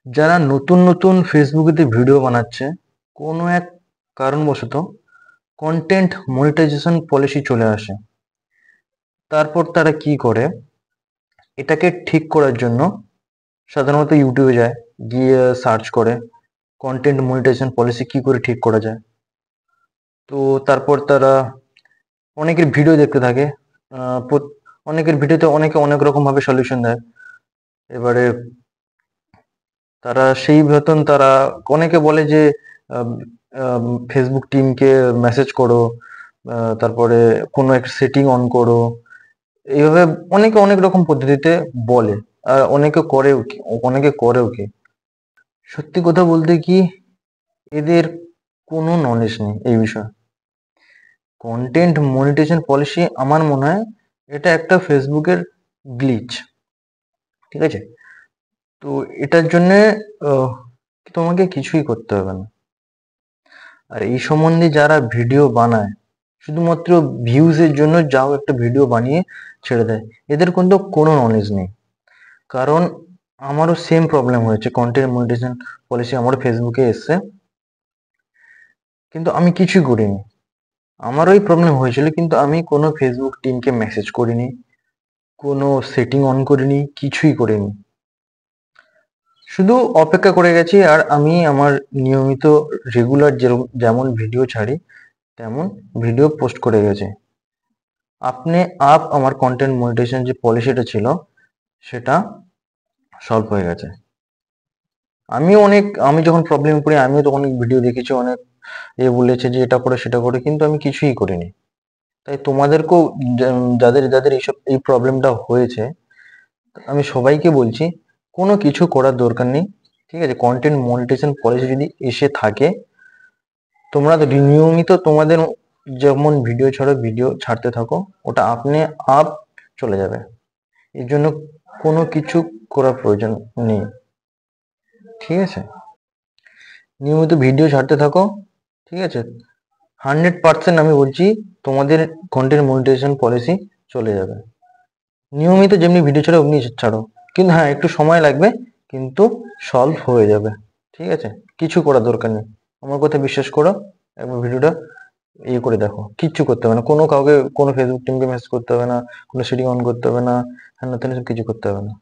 যারা নতুন নতুন ফেসবুকেতে ভিডিও বানাচ্ছে, কোনো এক কারণবশত কন্টেন্ট মনিটাইজেশন পলিসি চলে আসে। তারপর তারা কি করে, এটাকে ঠিক করার জন্য সাধারণত ইউটিউবে যায়, গিয়ে সার্চ করে কন্টেন্ট মনিটাইজেশন পলিসি কি করে ঠিক করা যায়। তো তারপর তারা অনেকের ভিডিও দেখতে থাকে। অনেকের ভিডিওতে অনেকে অনেক রকম ভাবে সলিউশন দেয়। এবারে তারা সেই বেতন তারা অনেকে বলে যে ফেসবুক টিমকে মেসেজ করো, তারপরে কোনো একটা সেটিং অন করো। এইভাবে অনেকে অনেক রকম পদ্ধতিতে বলে, আর অনেকে করেও কি। সত্যি কথা বলতে কি, এদের কোনো নলেজ নেই এই বিষয়ে। কন্টেন্ট মনিটাইজেশন পলিসি আমার মনে হয় এটা একটা ফেসবুকের গ্লিচ, ঠিক আছে? তো এটার জন্য তোমাকে কিছুই করতে হবে না। আর এই সম্বন্ধে যারা ভিডিও বানায় শুধুমাত্র ভিউজের জন্য, যাও একটা ভিডিও বানিয়ে ছেড়ে দেয়, এদের কিন্তু কোনো নলেজ নেই। কারণ আমারও সেম প্রবলেম হয়েছে, কন্টেন্ট মনিটাইজেশন পলিসি আমারও ফেসবুকে এসছে, কিন্তু আমি কিছুই করিনি। আমারও এই প্রবলেম হয়েছিল, কিন্তু আমি কোনো ফেসবুক টিমকে মেসেজ করিনি, কোনো সেটিং অন করিনি, কিছুই করিনি। শুধু অপেক্ষা করে গেছি, আর আমি আমার নিয়মিত রেগুলার যেমন ভিডিও ছাড়ি তেমন ভিডিও পোস্ট করে গেছি। আপনি আমার কন্টেন্ট মনিটাইজেশন যে পলিসিটা ছিল সেটা সলভ হয়ে গেছে। আমি যখন প্রবলেমে পড়ি আমিও তখন ভিডিও দেখেছি, অনেক বলেছে যে এটা করে সেটা করে, কিন্তু আমি কিছুই করিনি। তাই তোমাদেরকেও, যাদের যাদের এই প্রবলেমটা হয়েছে, আমি সবাইকে বলছি কোনো কিছু করার দরকার নেই, ঠিক আছে? কন্টেন্ট মনিটাইজেশন পলিসি যদি এসে থাকে, তোমরা নিয়মিত তোমাদের যেমন ভিডিও ছাড়তে থাকো, ওটা আপনি আপ চলে যাবে। এর জন্য কোনো কিছু করার প্রয়োজন নেই, ঠিক আছে? নিয়মিত ভিডিও ছাড়তে থাকো, ঠিক আছে? 100% আমি বলছি তোমাদের কন্টেন্ট মনিটাইজেশন পলিসি চলে যাবে। নিয়মিত যেমনি ভিডিও ছাড়ো অমনি ছাড়ো, কিন্তু হ্যাঁ, একটু সময় লাগবে, কিন্তু সলভ হয়ে যাবে, ঠিক আছে? কিছু করার দরকার নেই, আমার কথা বিশ্বাস করো। একবার ভিডিওটা করে দেখো, কিচ্ছু করতে হবে না, কোনো কাউকে কোনো ফেসবুক টিমকে মেসেজ করতে হবে না, কোনো সেটিং অন করতে হবে না, হ্যান ত্যান সব কিছু করতে হবে না।